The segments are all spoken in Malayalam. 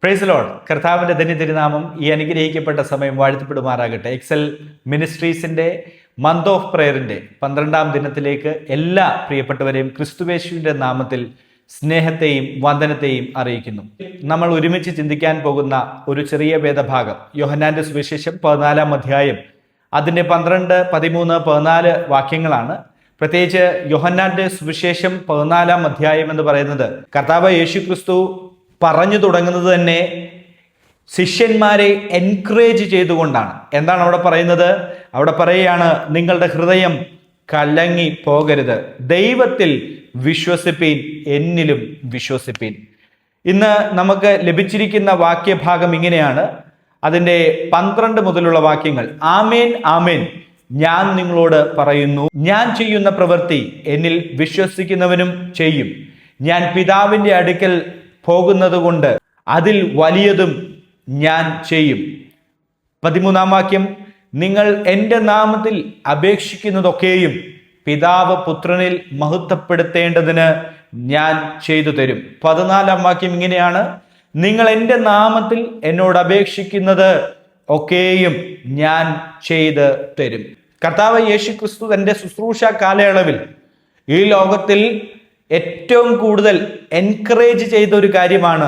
Praise Lord. കർത്താവിൻ്റെ ധന്യതിരുനാമം ഈ അനുഗ്രഹിക്കപ്പെട്ട സമയം വാഴ്ത്തപ്പെടുമാറാകട്ടെ. എക്സൽ മിനിസ്ട്രീസിൻ്റെ മന്ത് ഓഫ് പ്രയറിൻ്റെ 12ാം ദിനത്തിലേക്ക് എല്ലാ പ്രിയപ്പെട്ടവരെയും ക്രിസ്തുവേശുവിൻ്റെ നാമത്തിൽ സ്നേഹത്തെയും വന്ദനത്തെയും അറിയിക്കുന്നു. നമ്മൾ ഒരുമിച്ച് ചിന്തിക്കാൻ പോകുന്ന ഒരു ചെറിയ വേദഭാഗം യോഹന്നാന്റെ സുവിശേഷം 14ാം അധ്യായം അതിൻ്റെ 12, 13, 14 വാക്യങ്ങളാണ്. പ്രത്യേകിച്ച് യോഹന്നാന്റെ സുവിശേഷം 14ാം അധ്യായം എന്ന് പറയുന്നത് കർത്താവ് യേശു ക്രിസ്തു പറഞ്ഞു തുടങ്ങുന്നത് തന്നെ ശിഷ്യന്മാരെ എൻകറേജ് ചെയ്തുകൊണ്ടാണ്. എന്താണ് അവിടെ പറയുന്നത്? അവിടെ പറയുകയാണ്, നിങ്ങളുടെ ഹൃദയം കലങ്ങി പോകരുത്, ദൈവത്തിൽ വിശ്വസിപ്പീൻ, എന്നിലും വിശ്വസിപ്പീൻ. ഇന്ന് നമുക്ക് ലഭിച്ചിരിക്കുന്ന വാക്യഭാഗം ഇങ്ങനെയാണ്. അതിൻ്റെ 12 മുതലുള്ള വാക്യങ്ങൾ. ആമേൻ ആമേൻ, ഞാൻ നിങ്ങളോട് പറയുന്നു, ഞാൻ ചെയ്യുന്ന പ്രവൃത്തി എന്നിൽ വിശ്വസിക്കുന്നവനും ചെയ്യും. ഞാൻ പിതാവിൻ്റെ അടുക്കൽ പോകുന്നത് കൊണ്ട് അതിൽ വലിയതും ഞാൻ ചെയ്യും. 13ാം വാക്യം, നിങ്ങൾ എൻ്റെ നാമത്തിൽ അപേക്ഷിക്കുന്നതൊക്കെയും പിതാവ് പുത്രനിൽ മഹത്വപ്പെടുത്തേണ്ടതിന് ഞാൻ ചെയ്തു തരും. 14ാം വാക്യം ഇങ്ങനെയാണ്, നിങ്ങൾ എൻ്റെ നാമത്തിൽ എന്നോട് അപേക്ഷിക്കുന്നത് ഒക്കെയും ഞാൻ ചെയ്ത് തരും. കർത്താവ് യേശു ക്രിസ്തു തൻ്റെ ശുശ്രൂഷ കാലയളവിൽ ഈ ലോകത്തിൽ ഏറ്റവും കൂടുതൽ എൻകറേജ് ചെയ്ത ഒരു കാര്യമാണ്,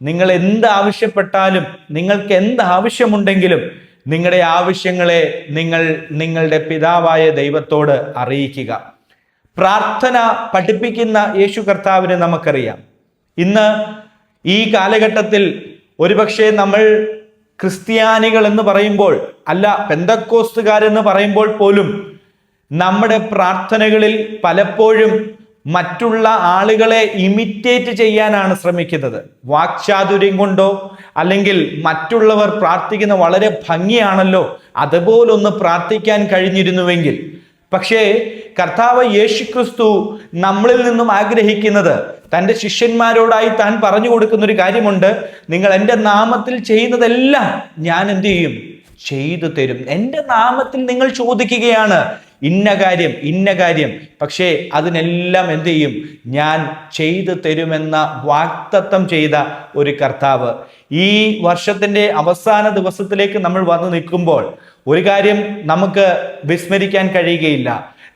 നിങ്ങൾ എന്ത് ആവശ്യപ്പെട്ടാലും, നിങ്ങൾക്ക് എന്ത് ആവശ്യമുണ്ടെങ്കിലും നിങ്ങളുടെ ആവശ്യങ്ങളെ നിങ്ങൾ നിങ്ങളുടെ പിതാവായ ദൈവത്തോട് അറിയിക്കുക. പ്രാർത്ഥന പഠിപ്പിക്കുന്ന യേശു കർത്താവിനെ നമുക്കറിയാം. ഇന്ന് ഈ കാലഘട്ടത്തിൽ ഒരുപക്ഷെ നമ്മൾ ക്രിസ്ത്യാനികൾ എന്ന് പറയുമ്പോൾ, അല്ല പെന്തക്കോസ്തുകാരെന്ന് പറയുമ്പോൾ പോലും നമ്മുടെ പ്രാർത്ഥനകളിൽ പലപ്പോഴും മറ്റുള്ള ആളുകളെ ഇമിറ്റേറ്റ് ചെയ്യാനാണ് ശ്രമിക്കുന്നത്. വാക്ചാതുര്യം കൊണ്ടോ അല്ലെങ്കിൽ മറ്റുള്ളവർ പ്രാർത്ഥിക്കുന്ന വളരെ ഭംഗിയാണല്ലോ, അതുപോലൊന്ന് പ്രാർത്ഥിക്കാൻ കഴിഞ്ഞിരുന്നുവെങ്കിൽ. പക്ഷേ കർത്താവ് യേശുക്രിസ്തു നമ്മളിൽ നിന്നും ആഗ്രഹിക്കുന്നത്, തൻ്റെ ശിഷ്യന്മാരോടായി താൻ പറഞ്ഞു കൊടുക്കുന്ന ഒരു കാര്യമുണ്ട്. നിങ്ങൾ എൻ്റെ നാമത്തിൽ ചെയ്യുന്നതെല്ലാം ഞാൻ എന്ത് ചെയ്യും? ചെയ്തു തരും. എൻ്റെ നാമത്തിൽ നിങ്ങൾ ചോദിക്കുകയാണ് ഇന്ന കാര്യം ഇന്ന കാര്യം, പക്ഷേ അതിനെല്ലാം എന്ത് ചെയ്യും? ഞാൻ ചെയ്തു തരുമെന്ന വാഗ്ദത്തം ചെയ്ത ഒരു കർത്താവ്. ഈ വർഷത്തിൻ്റെ അവസാന ദിവസത്തിലേക്ക് നമ്മൾ വന്നു നിൽക്കുമ്പോൾ ഒരു കാര്യം നമുക്ക് വിസ്മരിക്കാൻ കഴിയുകയില്ല.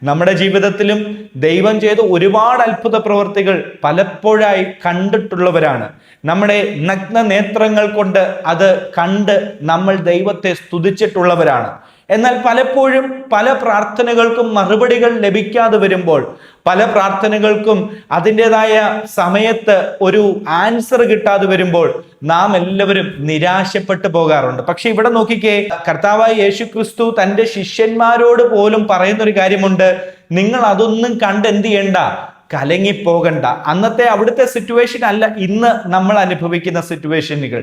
നമ്മുടെ ജീവിതത്തിലും ദൈവം ചെയ്ത ഒരുപാട് അത്ഭുത പ്രവർത്തികൾ പലപ്പോഴായി കണ്ടിട്ടുള്ളവരാണ്. നമ്മുടെ നഗ്ന നേത്രങ്ങൾ കൊണ്ട് അത് കണ്ട് നമ്മൾ ദൈവത്തെ സ്തുതിച്ചിട്ടുള്ളവരാണ്. എന്നാൽ പലപ്പോഴും പല പ്രാർത്ഥനകൾക്കും മറുപടികൾ ലഭിക്കാതെ വരുമ്പോൾ, പല പ്രാർത്ഥനകൾക്കും അതിൻ്റെതായ സമയത്ത് ഒരു ആൻസർ കിട്ടാതെ വരുമ്പോൾ നാം എല്ലാവരും നിരാശപ്പെട്ടു പോകാറുണ്ട്. പക്ഷെ ഇവിടെ നോക്കിക്കേ, കർത്താവായ യേശു ക്രിസ്തു തൻ്റെ ശിഷ്യന്മാരോട് പോലും പറയുന്നൊരു കാര്യമുണ്ട്, നിങ്ങൾ അതൊന്നും കണ്ട് എന്ത് ചെയ്യണ്ട, കലങ്ങിപ്പോകണ്ട. അന്നത്തെ അവിടുത്തെ സിറ്റുവേഷൻ അല്ല ഇന്ന് നമ്മൾ അനുഭവിക്കുന്ന സിറ്റുവേഷനുകൾ.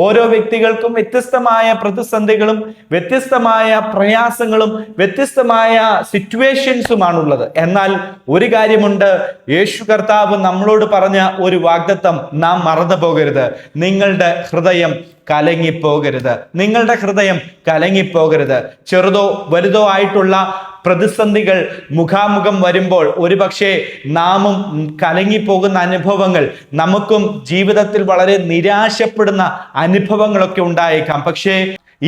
ഓരോ വ്യക്തികൾക്കും വ്യത്യസ്തമായ പ്രതിസന്ധികളും വ്യത്യസ്തമായ പ്രയാസങ്ങളും വ്യത്യസ്തമായ സിറ്റുവേഷൻസുമാണുള്ളത്. എന്നാൽ ഒരു കാര്യമുണ്ട്, യേശു കർത്താവ് നമ്മളോട് പറഞ്ഞ ഒരു വാഗ്ദത്തം നാം മറന്നു പോകരുത്. നിങ്ങളുടെ ഹൃദയം കലങ്ങിപ്പോകരുത്, നിങ്ങളുടെ ഹൃദയം കലങ്ങിപ്പോകരുത്. ചെറുതോ വലുതോ ആയിട്ടുള്ള പ്രതിസന്ധികൾ മുഖാമുഖം വരുമ്പോൾ ഒരുപക്ഷെ നാമും കലങ്ങിപ്പോകുന്ന അനുഭവങ്ങൾ, നമുക്കും ജീവിതത്തിൽ വളരെ നിരാശപ്പെടുന്ന അനുഭവങ്ങളൊക്കെ ഉണ്ടായേക്കാം. പക്ഷേ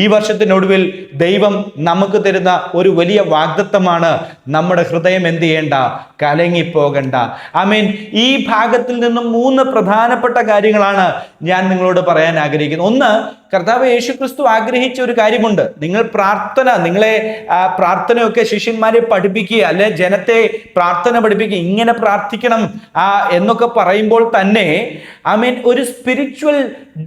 ഈ വർഷത്തിനൊടുവിൽ ദൈവം നമുക്ക് തരുന്ന ഒരു വലിയ വാഗ്ദത്തമാണ്, നമ്മുടെ ഹൃദയം എന്ത് ചെയ്യേണ്ട? കലങ്ങിപ്പോകണ്ട. ആമേൻ. ഈ ഭാഗത്തിൽ നിന്നും 3 പ്രധാനപ്പെട്ട കാര്യങ്ങളാണ് ഞാൻ നിങ്ങളോട് പറയാൻ ആഗ്രഹിക്കുന്നത്. ഒന്ന്, കർത്താവ് യേശു ക്രിസ്തു ആഗ്രഹിച്ച ഒരു കാര്യമുണ്ട്. നിങ്ങൾ നിങ്ങളെ പ്രാർത്ഥനയൊക്കെ ശിഷ്യന്മാരെ പഠിപ്പിക്കുക, അല്ലെ ജനത്തെ പ്രാർത്ഥന പഠിപ്പിക്കുക, ഇങ്ങനെ പ്രാർത്ഥിക്കണം എന്നൊക്കെ പറയുമ്പോൾ തന്നെ ആമേൻ ഒരു സ്പിരിച്വൽ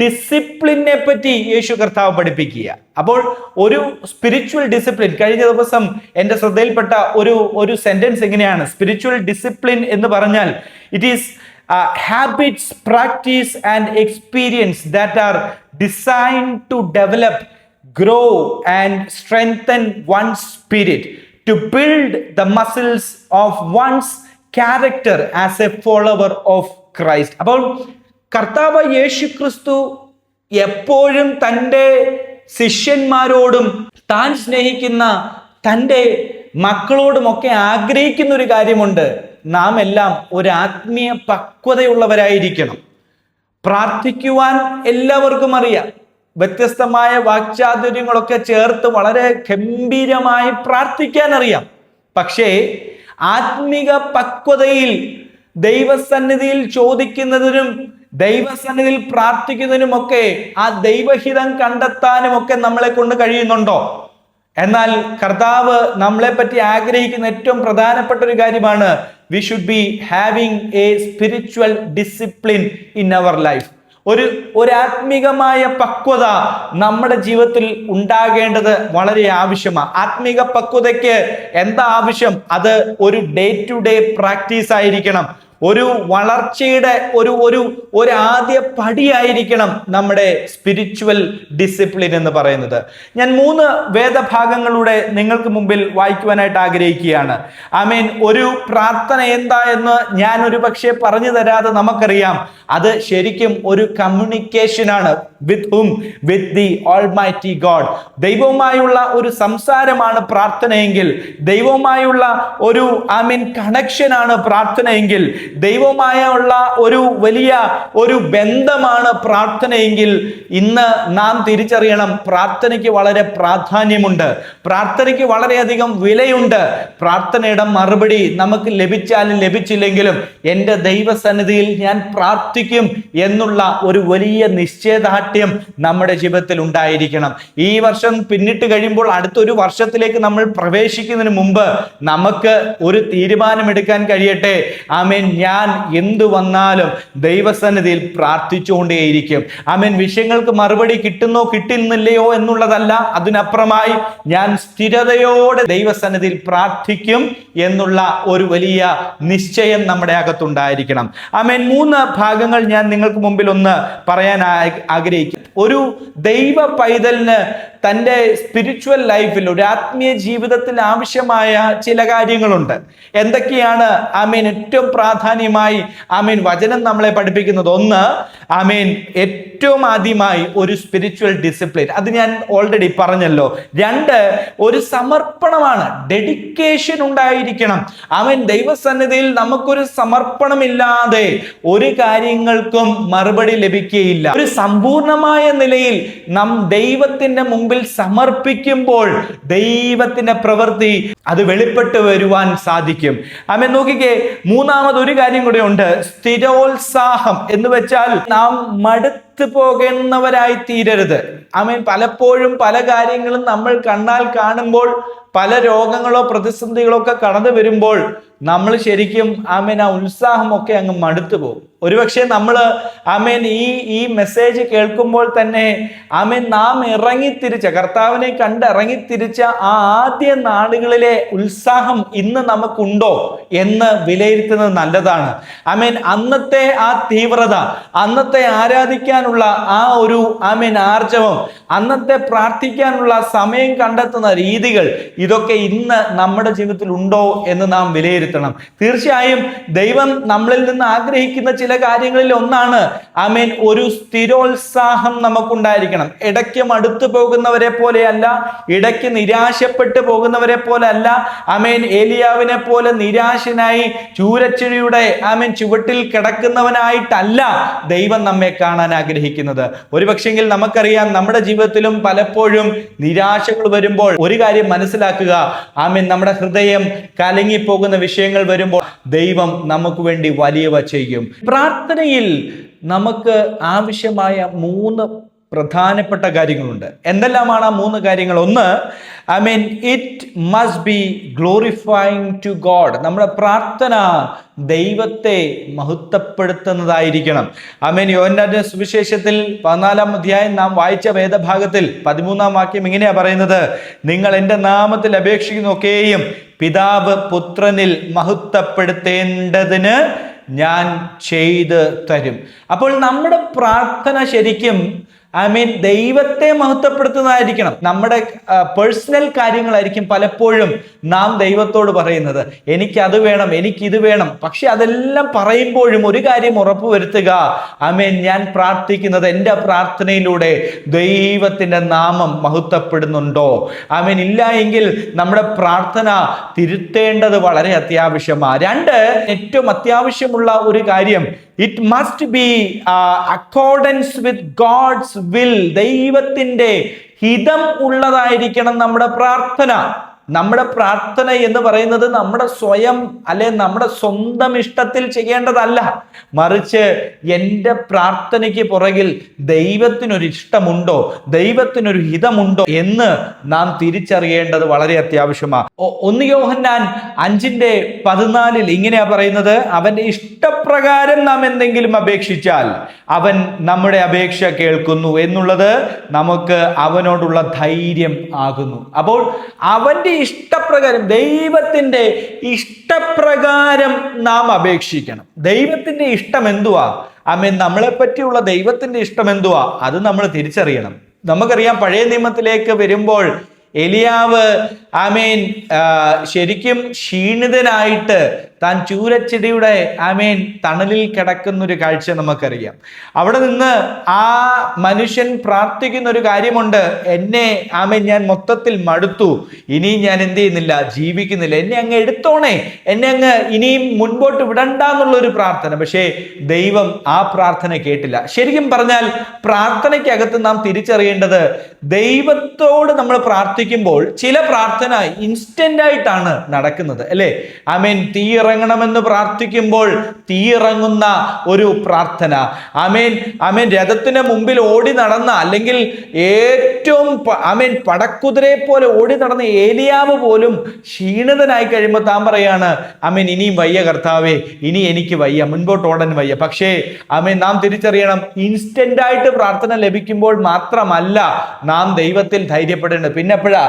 ഡിസിപ്ലിനെ പറ്റി യേശു കർത്താവ് പഠിപ്പിക്കുക. അപ്പോൾ ഒരു സ്പിരിച്വൽ ഡിസിപ്ലിൻ, കഴിഞ്ഞ ദിവസം എൻ്റെ ശ്രദ്ധയിൽപ്പെട്ട ഒരു സെന്റൻസ് എങ്ങനെയാണ്? സ്പിരിച്വൽ ഡിസിപ്ലിൻ എന്ന് പറഞ്ഞാൽ it is habits, practice and experience that are designed to develop, grow and strengthen one's spirit, to build the muscles of one's character as a follower of Christ. അപ്പോൾ കർത്താവ് യേശു ക്രിസ്തു എപ്പോഴും തൻ്റെ ശിഷ്യന്മാരോടും താൻ സ്നേഹിക്കുന്ന തൻ്റെ മക്കളോടുമൊക്കെ ആഗ്രഹിക്കുന്ന ഒരു കാര്യമുണ്ട്. നാം എല്ലാം ഒരു ആത്മീയ പക്വതയുള്ളവരായിരിക്കണം. പ്രാർത്ഥിക്കുവാൻ എല്ലാവർക്കും അറിയാം. വ്യത്യസ്തമായ വാക്ചാതുര്യങ്ങളൊക്കെ ചേർത്ത് വളരെ ഗംഭീരമായി പ്രാർത്ഥിക്കാൻ അറിയാം. പക്ഷേ ആത്മിക പക്വതയിൽ ദൈവസന്നിധിയിൽ ചോദിക്കുന്നതിനും ദൈവസന്നിധിയിൽ പ്രാർത്ഥിക്കുന്നതിനുമൊക്കെ ആ ദൈവഹിതം കണ്ടെത്താനുമൊക്കെ നമ്മളെ കൊണ്ട് കഴിയുന്നുണ്ടോ? എന്നാൽ കർത്താവ് നമ്മളെ പറ്റി ആഗ്രഹിക്കുന്ന ഏറ്റവും പ്രധാനപ്പെട്ട ഒരു കാര്യമാണ് we should be having a spiritual discipline in our life. ഒരു ആത്മീകമായ പക്വത നമ്മുടെ ജീവിതത്തിൽ ഉണ്ടാകേണ്ടത് വളരെ ആവശ്യമാണ്. ആത്മീക പക്വതയ്ക്ക് എന്താ ആവശ്യം? അത് ഒരു ഡേ ടു ഡേ പ്രാക്ടീസ് ആയിരിക്കണം. ഒരു വളർച്ചയുടെ ഒരു ആദ്യ പടിയായിരിക്കണം നമ്മുടെ സ്പിരിച്വൽ ഡിസിപ്ലിൻ എന്ന് പറയുന്നത്. ഞാൻ 3 വേദഭാഗങ്ങളുടെ നിങ്ങൾക്ക് മുമ്പിൽ വായിക്കുവാനായിട്ട് ആഗ്രഹിക്കുകയാണ്. ആമേൻ. ഒരു പ്രാർത്ഥന എന്താ എന്ന് ഞാൻ ഒരു പക്ഷേ പറഞ്ഞു തരാതെ നമുക്കറിയാം. അത് ശരിക്കും ഒരു കമ്മ്യൂണിക്കേഷനാണ്. With the almighty God. ദൈവവുമായുള്ള ഒരു സംസാരമാണ് പ്രാർത്ഥനയെങ്കിൽ, ദൈവവുമായുള്ള ഒരു കണക്ഷനാണ് പ്രാർത്ഥനയെങ്കിൽ, ദൈവവുമായുള്ള ഒരു വലിയ ബന്ധമാണ് പ്രാർത്ഥനയെങ്കിൽ, ഇന്ന് നാം തിരിച്ചറിയണം പ്രാർത്ഥനയ്ക്ക് വളരെ പ്രാധാന്യമുണ്ട്. പ്രാർത്ഥനയ്ക്ക് വളരെയധികം വിലയുണ്ട്. പ്രാർത്ഥനയുടെ മറുപടി നമുക്ക് ലഭിച്ചാലും ലഭിച്ചില്ലെങ്കിലും എൻ്റെ ദൈവസന്നിധിയിൽ ഞാൻ പ്രാർത്ഥിക്കും എന്നുള്ള ഒരു വലിയ നിശ്ചയദാർഢ്യം നമ്മുടെ ജീവിതത്തിൽ ഉണ്ടായിരിക്കണം. ഈ വർഷം പിന്നിട്ട് കഴിയുമ്പോൾ അടുത്തൊരു വർഷത്തിലേക്ക് നമ്മൾ പ്രവേശിക്കുന്നതിന് മുമ്പ് നമുക്ക് ഒരു തീരുമാനമെടുക്കാൻ കഴിയട്ടെ. ആമേൻ. ഞാൻ എന്തു വന്നാലും ദൈവസന്നിധിയിൽ പ്രാർത്ഥിച്ചുകൊണ്ടേയിരിക്കും. ആമേൻ. വിഷയങ്ങൾക്ക് മറുപടി കിട്ടുന്നോ കിട്ടുന്നില്ലയോ എന്നുള്ളതല്ല, അതിനപ്പുറമായി ഞാൻ സ്ഥിരതയോടെ ദൈവസന്നിധിയിൽ പ്രാർത്ഥിക്കും എന്നുള്ള ഒരു വലിയ നിശ്ചയം നമ്മുടെ അകത്തുണ്ടായിരിക്കണം. ആമേൻ. 3 ഭാഗങ്ങൾ ഞാൻ നിങ്ങൾക്ക് മുമ്പിൽ ഒന്ന് പറയാൻ ആഗ്രഹിക്കും. ഒരു ദൈവ പൈതലിന് തൻ്റെ സ്പിരിച്വൽ ലൈഫിൽ, ഒരു ആത്മീയ ജീവിതത്തിൽ ആവശ്യമായ ചില കാര്യങ്ങളുണ്ട്. എന്തൊക്കെയാണ്? ഏറ്റവും പ്രാധാന്യമായി വചനം നമ്മളെ പഠിപ്പിക്കുന്നത്. 1, ഏറ്റവും ആദ്യമായി ഒരു സ്പിരിച്വൽ ഡിസിപ്ലിൻ. അത് ഞാൻ ഓൾറെഡി പറഞ്ഞല്ലോ. 2, ഒരു സമർപ്പണമാണ്. ഡെഡിക്കേഷൻ ഉണ്ടായിരിക്കണം. ദൈവസന്നിധിയിൽ നമുക്കൊരു സമർപ്പണമില്ലാതെ ഒരു കാര്യങ്ങൾക്കും മറുപടി ലഭിക്കുകയില്ല. ഒരു സമ്പൂർണമായ നിലയിൽ നാം ദൈവത്തിന്റെ മുമ്പിൽ സമർപ്പിക്കുമ്പോൾ ദൈവത്തിന്റെ പ്രവൃത്തി അത് വെളിപ്പെട്ട് വരുവാൻ സാധിക്കും. നോക്കിക്കേ, 3ാമത് ഒരു കാര്യം കൂടെ ഉണ്ട്. സ്ഥിരോത്സാഹം എന്ന് വെച്ചാൽ നാം മടുത്തു പോകുന്നവരായി തീരരുത്. പലപ്പോഴും പല കാര്യങ്ങളും നമ്മൾ കണ്ണാൽ കാണുമ്പോൾ, പല രോഗങ്ങളോ പ്രതിസന്ധികളോ ഒക്കെ കടന്നു വരുമ്പോൾ നമ്മൾ ശരിക്കും ആ ഉത്സാഹമൊക്കെ അങ്ങ് മടുത്തു പോകും. ഒരുപക്ഷെ നമ്മൾ ഈ മെസ്സേജ് കേൾക്കുമ്പോൾ തന്നെ നാം ഇറങ്ങിത്തിരിച്ച, കർത്താവിനെ കണ്ട് ഇറങ്ങിത്തിരിച്ച ആ ആദ്യ നാളുകളിലെ ഉത്സാഹം ഇന്ന് നമുക്കുണ്ടോ എന്ന് വിലയിരുത്തുന്നത് നല്ലതാണ്. അന്നത്തെ ആ തീവ്രത, അന്നത്തെ ആരാധിക്കാനുള്ള ആ ഒരു ആർജവം, അന്നത്തെ പ്രാർത്ഥിക്കാനുള്ള സമയം കണ്ടെത്തുന്ന രീതികൾ, ഇതൊക്കെ ഇന്ന് നമ്മുടെ ജീവിതത്തിൽ ഉണ്ടോ എന്ന് നാം വിലയിരുത്തണം. തീർച്ചയായും ദൈവം നമ്മളിൽ നിന്ന് ആഗ്രഹിക്കുന്ന ചില കാര്യങ്ങളിൽ ഒന്നാണ് ഒരു സ്ഥിരോത്സാഹം നമുക്കുണ്ടായിരിക്കണം. ഇടയ്ക്ക് മടുത്തു പോകുന്നവരെ പോലെയല്ല, ഇടയ്ക്ക് നിരാശപ്പെട്ടു പോകുന്നവരെ പോലെ അല്ല. ഏലിയാവിനെ പോലെ നിരാശനായി ചൂരച്ചിഴിയുടെ ചുവട്ടിൽ കിടക്കുന്നവനായിട്ടല്ല ദൈവം നമ്മെ കാണാൻ ആഗ്രഹിക്കുന്നത്. ഒരുപക്ഷെങ്കിൽ നമുക്കറിയാം, നമ്മുടെ ജീവിതത്തിലും പലപ്പോഴും നിരാശകൾ വരുമ്പോൾ ഒരു കാര്യം മനസ്സിലാക്കുക, നമ്മുടെ ഹൃദയം കലങ്ങിപ്പോകുന്ന വിഷയങ്ങൾ വരുമ്പോൾ ദൈവം നമുക്ക് വേണ്ടി വലിയവ ചെയ്യും. പ്രാർത്ഥനയിൽ നമുക്ക് ആവശ്യമായ 3 പ്രധാനപ്പെട്ട കാര്യങ്ങളുണ്ട്. എന്തെല്ലാമാണ് ആ 3 കാര്യങ്ങൾ? 1, it must be glorifying to God. നമ്മുടെ പ്രാർത്ഥന ദൈവത്തെ മഹത്വപ്പെടുത്തുന്നതായിരിക്കണം. യോഹന്നാന്റെ സുവിശേഷത്തിൽ 14-ാം അധ്യായം നാം വായിച്ച വേദഭാഗത്തിൽ 13-ാം വാക്യം ഇങ്ങനെയാ പറയുന്നത്: നിങ്ങൾ എൻ്റെ നാമത്തിൽ അപേക്ഷിക്കുന്നൊക്കെയും പിതാവ് പുത്രനിൽ മഹത്വപ്പെടുത്തേണ്ടതിന് ഞാൻ ചെയ്ത് തരും. അപ്പോൾ നമ്മുടെ പ്രാർത്ഥന ശരിക്കും ദൈവത്തെ മഹത്വപ്പെടുത്തുന്നതായിരിക്കണം. നമ്മുടെ പേഴ്സണൽ കാര്യങ്ങളായിരിക്കും പലപ്പോഴും നാം ദൈവത്തോട് പറയുന്നത്, എനിക്കത് വേണം, എനിക്കിത് വേണം. പക്ഷെ അതെല്ലാം പറയുമ്പോഴും ഒരു കാര്യം ഉറപ്പുവരുത്തുക, ഞാൻ പ്രാർത്ഥിക്കുന്നത്, എൻ്റെ പ്രാർത്ഥനയിലൂടെ ദൈവത്തിൻ്റെ നാമം മഹത്വപ്പെടുന്നുണ്ടോ? ഇല്ല എങ്കിൽ നമ്മുടെ പ്രാർത്ഥന തിരുത്തേണ്ടത് വളരെ അത്യാവശ്യമാണ്. 2, ഏറ്റവും അത്യാവശ്യമുള്ള ഒരു കാര്യം, it must be accordance with God's will. ദൈവത്തിന്റെ ഹിതം ഉള്ളതായിരിക്കണം നമ്മുടെ പ്രാർത്ഥന. നമ്മുടെ പ്രാർത്ഥന എന്ന് പറയുന്നത് നമ്മുടെ സ്വയം അല്ലെ നമ്മുടെ സ്വന്തം ഇഷ്ടത്തിൽ ചെയ്യേണ്ടതല്ല, മറിച്ച് എൻ്റെ പ്രാർത്ഥനയ്ക്ക് പുറകിൽ ദൈവത്തിനൊരു ഇഷ്ടമുണ്ടോ, ദൈവത്തിനൊരു ഹിതമുണ്ടോ എന്ന് നാം തിരിച്ചറിയേണ്ടത് വളരെ അത്യാവശ്യമാണ്. 1 യോഹന്നാൻ 5:14 ഇങ്ങനെയാ പറയുന്നത്, അവന്റെ ഇഷ്ടപ്രകാരം നാം എന്തെങ്കിലും അപേക്ഷിച്ചാൽ അവൻ നമ്മുടെ അപേക്ഷ കേൾക്കുന്നു എന്നുള്ളത് നമുക്ക് അവനോടുള്ള ധൈര്യം ആകുന്നു. അപ്പോൾ അവന്റെ ഇഷ്ടപ്രകാരം, ദൈവത്തിന്റെ ഇഷ്ടപ്രകാരം നാം അപേക്ഷിക്കണം. ദൈവത്തിന്റെ ഇഷ്ടം എന്തുവാ? ആമേൻ. നമ്മളെ പറ്റിയുള്ള ദൈവത്തിന്റെ ഇഷ്ടം എന്തുവാ? അത് നമ്മൾ തിരിച്ചറിയണം. നമുക്കറിയാം, പഴയ നിയമത്തിലേക്ക് വരുമ്പോൾ എലിയാവ് ആമേൻ ശരിക്കും ക്ഷീണിതനായിട്ട് താൻ ചൂരച്ചെടിയുടെ ആമേൻ തണലിൽ കിടക്കുന്ന ഒരു കാഴ്ച നമുക്കറിയാം. അവിടെ നിന്ന് ആ മനുഷ്യൻ പ്രാർത്ഥിക്കുന്ന ഒരു കാര്യമുണ്ട്, എന്നെ ആമേൻ ഞാൻ മൊത്തത്തിൽ മടുത്തു, ഇനി ഞാൻ എന്ത് ചെയ്യുന്നില്ല, ജീവിക്കുന്നില്ല, എന്നെ അങ്ങ് എടുത്തോണേ, എന്നെ അങ്ങ് ഇനിയും മുൻപോട്ട് വിടണ്ട എന്നുള്ളൊരു പ്രാർത്ഥന. പക്ഷേ ദൈവം ആ പ്രാർത്ഥന കേട്ടില്ല. ശരിക്കും പറഞ്ഞാൽ പ്രാർത്ഥനയ്ക്കകത്ത് നാം തിരിച്ചറിയേണ്ടത്, ദൈവത്തോട് നമ്മൾ പ്രാർത്ഥിക്കുമ്പോൾ ചില പ്രാർത്ഥന ഇൻസ്റ്റന്റ് ആയിട്ടാണ് നടക്കുന്നത്, അല്ലേ? ആമേൻ. തീ ഇറങ്ങണമെന്ന് പ്രാർത്ഥിക്കുമ്പോൾ തീ ഇറങ്ങുന്ന ഒരു പ്രാർത്ഥന. ആമേൻ. ആമേൻ. രഥത്തിന് മുമ്പിൽ ഓടി നടന്ന, അല്ലെങ്കിൽ ഏറ്റവും ആമേൻ പടക്കുതിരയെ പോലെ ഓടി നടന്ന ഏലിയാവ് പോലും ക്ഷീണിതനായി കഴിയുമ്പോൾ താൻ പറയാണ്, ആമേൻ ഇനിയും വയ്യ കർത്താവേ, ഇനി എനിക്ക് വയ്യ, മുൻപോട്ട് ഓടാൻ വയ്യ. പക്ഷേ ആമേൻ നാം തിരിച്ചറിയണം, ഇൻസ്റ്റന്റ് ആയിട്ട് പ്രാർത്ഥന ലഭിക്കുമ്പോൾ മാത്രമല്ല നാം ദൈവത്തിൽ ധൈര്യപ്പെടേണ്ടത്. പിന്നെ എപ്പോഴാ?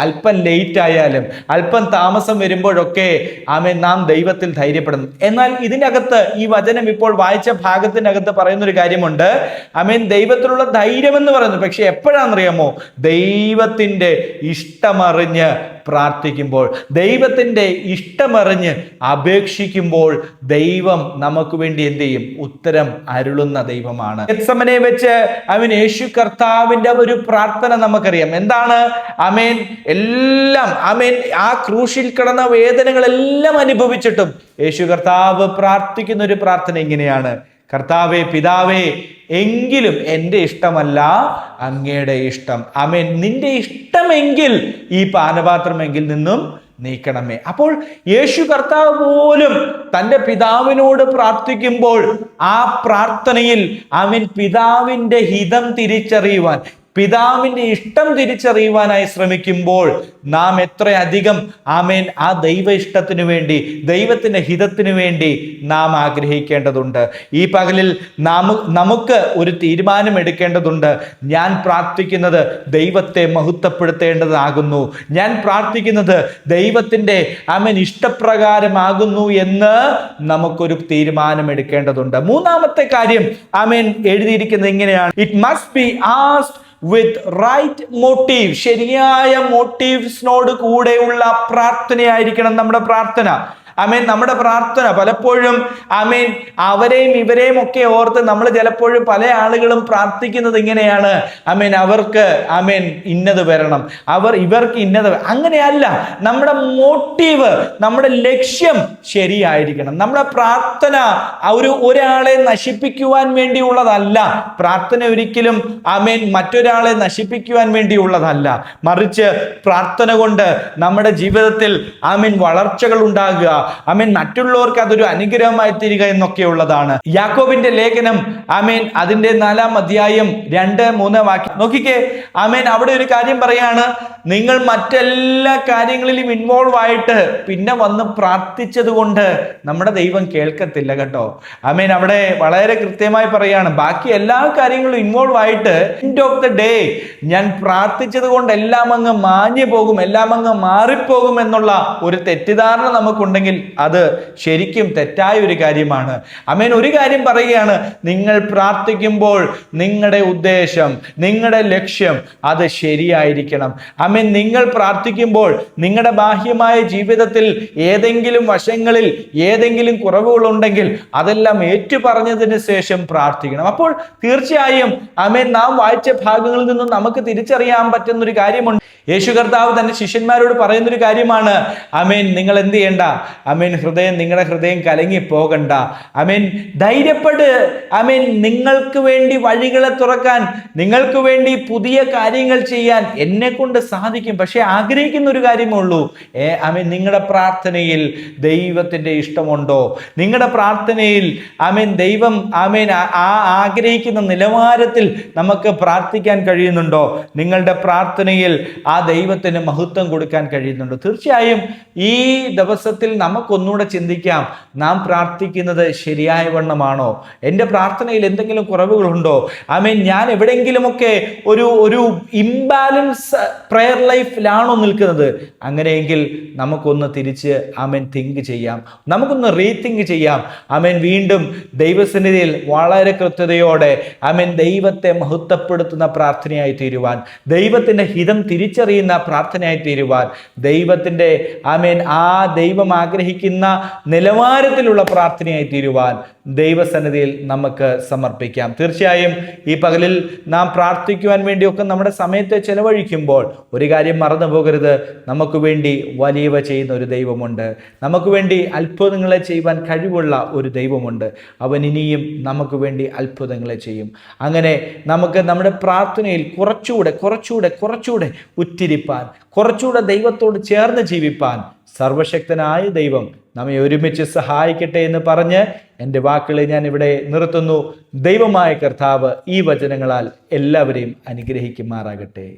അല്പം ലേറ്റ് ആയാലും അല്പം താമസം വരുമ്പോഴൊക്കെ ആമേൻ നാം ദൈവത്തിൽ ധൈര്യപ്പെടുന്നു. എന്നാൽ ഇതിനകത്ത് ഈ വചനം ഇപ്പോൾ വായിച്ച ഭാഗത്തിനകത്ത് പറയുന്നൊരു കാര്യമുണ്ട്, ആമേൻ ദൈവത്തിലുള്ള ധൈര്യം എന്ന് പറയുന്നത്. പക്ഷെ എപ്പോഴാണെന്നറിയാമോ? ദൈവത്തിന്റെ ഇഷ്ടമറിഞ്ഞ് പ്രാർത്ഥിക്കുമ്പോൾ, ദൈവത്തിന്റെ ഇഷ്ടമറിഞ്ഞ് അപേക്ഷിക്കുമ്പോൾ ദൈവം നമുക്ക് വേണ്ടി എന്ത് ചെയ്യും? ഉത്തരം അരുളുന്ന ദൈവമാണ്. ഗെത്സമനെ വെച്ച് അവൻ യേശു കർത്താവിന്റെ ഒരു പ്രാർത്ഥന നമുക്കറിയാം. എന്താണ്? ആമേൻ എല്ലാം ആമേൻ ആ ക്രൂശിൽ കിടന്ന വേദനകളെല്ലാം അനുഭവിച്ചിട്ടും യേശു കർത്താവ് പ്രാർത്ഥിക്കുന്ന ഒരു പ്രാർത്ഥന ഇങ്ങനെയാണ്, കർത്താവേ പിതാവേ, എങ്കിലും എൻ്റെ ഇഷ്ടമല്ല അങ്ങയുടെ ഇഷ്ടം. ആമേൻ. നിന്റെ ഇഷ്ടമെങ്കിൽ ഈ പാനപാത്രമെങ്കിൽ നിന്നും നീക്കണമേ. അപ്പോൾ യേശു കർത്താവ് പോലും തൻ്റെ പിതാവിനോട് പ്രാർത്ഥിക്കുമ്പോൾ ആ പ്രാർത്ഥനയിൽ ആമേൻ പിതാവിൻ്റെ ഹിതം തിരിച്ചറിയുവാൻ, പിതാവിന്റെ ഇഷ്ടം തിരിച്ചറിയുവാനായി ശ്രമിക്കുമ്പോൾ നാം എത്രയധികം ആമേൻ ആ ദൈവ ഇഷ്ടത്തിനു വേണ്ടി, ദൈവത്തിന്റെ ഹിതത്തിനു വേണ്ടി നാം ആഗ്രഹിക്കേണ്ടതുണ്ട്. ഈ പകലിൽ നമുക്ക് ഒരു തീരുമാനം എടുക്കേണ്ടതുണ്ട്. ഞാൻ പ്രാർത്ഥിക്കുന്നത് ദൈവത്തെ മഹത്വപ്പെടുത്തേണ്ടതാകുന്നു, ഞാൻ പ്രാർത്ഥിക്കുന്നത് ദൈവത്തിന്റെ ആമേൻ ഇഷ്ടപ്രകാരമാകുന്നു എന്ന് നമുക്കൊരു തീരുമാനം എടുക്കേണ്ടതുണ്ട്. മൂന്നാമത്തെ കാര്യം ആമേൻ എഴുതിയിരിക്കുന്നത് ഇങ്ങനെയാണ്, it must be asked with right motive. ശരിയായ മോട്ടീവ്സിനോട് കൂടെയുള്ള പ്രാർത്ഥനയായിരിക്കണം നമ്മുടെ പ്രാർത്ഥന. ആമേൻ. നമ്മുടെ പ്രാർത്ഥന പലപ്പോഴും ആമേൻ അവരെയും ഇവരെയും ഒക്കെ ഓർത്ത് നമ്മൾ ചിലപ്പോഴും പല ആളുകളും പ്രാർത്ഥിക്കുന്നത് ഇങ്ങനെയാണ്, ആമേൻ അവർക്ക് ആമേൻ ഇന്നത് വരണം, ഇവർക്ക് ഇന്നത്. അങ്ങനെയല്ല. നമ്മുടെ മോട്ടീവ്, നമ്മുടെ ലക്ഷ്യം ശരിയായിരിക്കണം. നമ്മുടെ പ്രാർത്ഥന ഒരാളെ നശിപ്പിക്കുവാൻ വേണ്ടിയുള്ളതല്ല. പ്രാർത്ഥന ഒരിക്കലും ആമേൻ മറ്റൊരാളെ നശിപ്പിക്കുവാൻ വേണ്ടിയുള്ളതല്ല, മറിച്ച് പ്രാർത്ഥന കൊണ്ട് നമ്മുടെ ജീവിതത്തിൽ ആമേൻ വളർച്ചകൾ ഉണ്ടാകുക, ആമേൻ മറ്റുള്ളവർക്ക് അതൊരു അനുഗ്രഹമായി തീരുക എന്നൊക്കെയുള്ളതാണ്. യാക്കോബിന്റെ ലേഖനം ആമേൻ അതിന്റെ 4-ാം അധ്യായം 2-3 വാക്യം നോക്കിക്കേ. ആമേൻ അവിടെ ഒരു കാര്യം പറയാണ്, നിങ്ങൾ മറ്റെല്ലാ കാര്യങ്ങളിലും ഇൻവോൾവ് ആയിട്ട് പിന്നെ വന്ന് പ്രാർത്ഥിച്ചത് കൊണ്ട് നമ്മുടെ ദൈവം കേൾക്കത്തില്ല കേട്ടോ. ആമേൻ അവിടെ വളരെ കൃത്യമായി പറയാണ്, ബാക്കി എല്ലാ കാര്യങ്ങളും ഇൻവോൾവ് ആയിട്ട് എൻഡ് ഓഫ് ദ ഡേ ഞാൻ പ്രാർത്ഥിച്ചത് കൊണ്ട് എല്ലാം അങ്ങ് മാഞ്ഞു പോകും, എല്ലാം അങ്ങ് മാറിപ്പോകും എന്നുള്ള ഒരു തെറ്റിദ്ധാരണ നമുക്കുണ്ടെങ്കിൽ അത് ശരിക്കും തെറ്റായ ഒരു കാര്യമാണ്. ആമേൻ ഒരു കാര്യം പറയുകയാണ്, നിങ്ങൾ പ്രാർത്ഥിക്കുമ്പോൾ നിങ്ങളുടെ ഉദ്ദേശം, നിങ്ങളുടെ ലക്ഷ്യം അത് ശരിയായിരിക്കണം. ആമേൻ നിങ്ങൾ പ്രാർത്ഥിക്കുമ്പോൾ നിങ്ങളുടെ ബാഹ്യമായ ജീവിതത്തിൽ ഏതെങ്കിലും വശങ്ങളിൽ ഏതെങ്കിലും കുറവുകളുണ്ടെങ്കിൽ അതെല്ലാം ഏറ്റുപറഞ്ഞതിന് ശേഷം പ്രാർത്ഥിക്കണം. അപ്പോൾ തീർച്ചയായും ആമേൻ നാം വായിച്ച ഭാഗങ്ങളിൽ നിന്നും നമുക്ക് തിരിച്ചറിയാൻ പറ്റുന്ന ഒരു കാര്യമുണ്ട്. യേശു കർത്താവ് തന്റെ ശിഷ്യന്മാരോട് പറയുന്നൊരു കാര്യമാണ്, ആമേൻ നിങ്ങൾ എന്ത് ചെയ്യണ്ട, ആമേൻ, നിങ്ങളുടെ ഹൃദയം കലങ്ങി പോകണ്ട. ആമേൻ, ധൈര്യപ്പെട്ട് ആമേൻ, നിങ്ങൾക്ക് വേണ്ടി വഴികളെ തുറക്കാൻ, നിങ്ങൾക്ക് വേണ്ടി പുതിയ കാര്യങ്ങൾ ചെയ്യാൻ എന്നെ കൊണ്ട് സാധിക്കും. പക്ഷെ ആഗ്രഹിക്കുന്ന ഒരു കാര്യമേ ഉള്ളൂ. ആമേൻ, നിങ്ങളുടെ പ്രാർത്ഥനയിൽ ദൈവത്തിൻ്റെ ഇഷ്ടമുണ്ടോ? നിങ്ങളുടെ പ്രാർത്ഥനയിൽ ആമേൻ, ദൈവം ആമേൻ ആഗ്രഹിക്കുന്ന നിലവാരത്തിൽ നമുക്ക് പ്രാർത്ഥിക്കാൻ കഴിയുന്നുണ്ടോ? നിങ്ങളുടെ പ്രാർത്ഥനയിൽ ആ ദൈവത്തിന് മഹത്വം കൊടുക്കാൻ കഴിയുന്നുണ്ടോ? തീർച്ചയായും ഈ ദിവസത്തിൽ നമുക്കൊന്നുകൂടെ ചിന്തിക്കാം, നാം പ്രാർത്ഥിക്കുന്നത് ശരിയായ വണ്ണമാണോ? എൻ്റെ പ്രാർത്ഥനയിൽ എന്തെങ്കിലും കുറവുകളുണ്ടോ? ആമേൻ, ഞാൻ എവിടെയെങ്കിലുമൊക്കെ ഒരു ഇംബാലൻസ് പ്രെയർ ലൈഫിലാണോ നിൽക്കുന്നത്? അങ്ങനെയെങ്കിൽ നമുക്കൊന്ന് തിരിച്ച് ആമേൻ തിങ്ക് ചെയ്യാം, നമുക്കൊന്ന് റീതിങ്ക് ചെയ്യാം. ആമേൻ, വീണ്ടും ദൈവസന്നിധിയിൽ വളരെ കൃത്യതയോടെ ആമേൻ ദൈവത്തെ മഹത്വപ്പെടുത്തുന്ന പ്രാർത്ഥനയായി തീരുവാൻ, ദൈവത്തിൻ്റെ ഹിതം തിരിച്ചറിയുന്ന പ്രാർത്ഥനയായി തീരുവാൻ, ദൈവത്തിൻ്റെ ആമേൻ ദൈവം ആഗ്രഹിക്കുന്ന നിലവാരത്തിലുള്ള പ്രാർത്ഥനയായി തീരുവാൻ ദൈവസന്നിധിയിൽ നമുക്ക് സമർപ്പിക്കാം. തീർച്ചയായും ഈ പകലിൽ നാം പ്രാർത്ഥിക്കുവാൻ വേണ്ടിയൊക്കെ നമ്മുടെ സമയത്തെ ചെലവഴിക്കുമ്പോൾ ഒരു കാര്യം മറന്നു പോകരുത്, നമുക്ക് വേണ്ടി വലിയവ ചെയ്യുന്ന ഒരു ദൈവമുണ്ട്. നമുക്ക് വേണ്ടി അത്ഭുതങ്ങളെ ചെയ്യുവാൻ കഴിവുള്ള ഒരു ദൈവമുണ്ട്. അവൻ ഇനിയും നമുക്ക് വേണ്ടി അത്ഭുതങ്ങളെ ചെയ്യും. അങ്ങനെ നമുക്ക് നമ്മുടെ പ്രാർത്ഥനയിൽ കുറച്ചുകൂടെ ഉറ്റിരിപ്പാൻ, കുറച്ചുകൂടെ ദൈവത്തോട് ചേർന്ന് ജീവിപ്പാൻ സർവശക്തനായ ദൈവം നമ്മെ ഒരുമിച്ച് സഹായിക്കട്ടെ എന്ന് പറഞ്ഞ് എൻ്റെ വാക്കുകളെ ഞാൻ ഇവിടെ നിർത്തുന്നു. ദൈവമായ കർത്താവ് ഈ വചനങ്ങളാൽ എല്ലാവരെയും അനുഗ്രഹിക്കുമാറാകട്ടെ.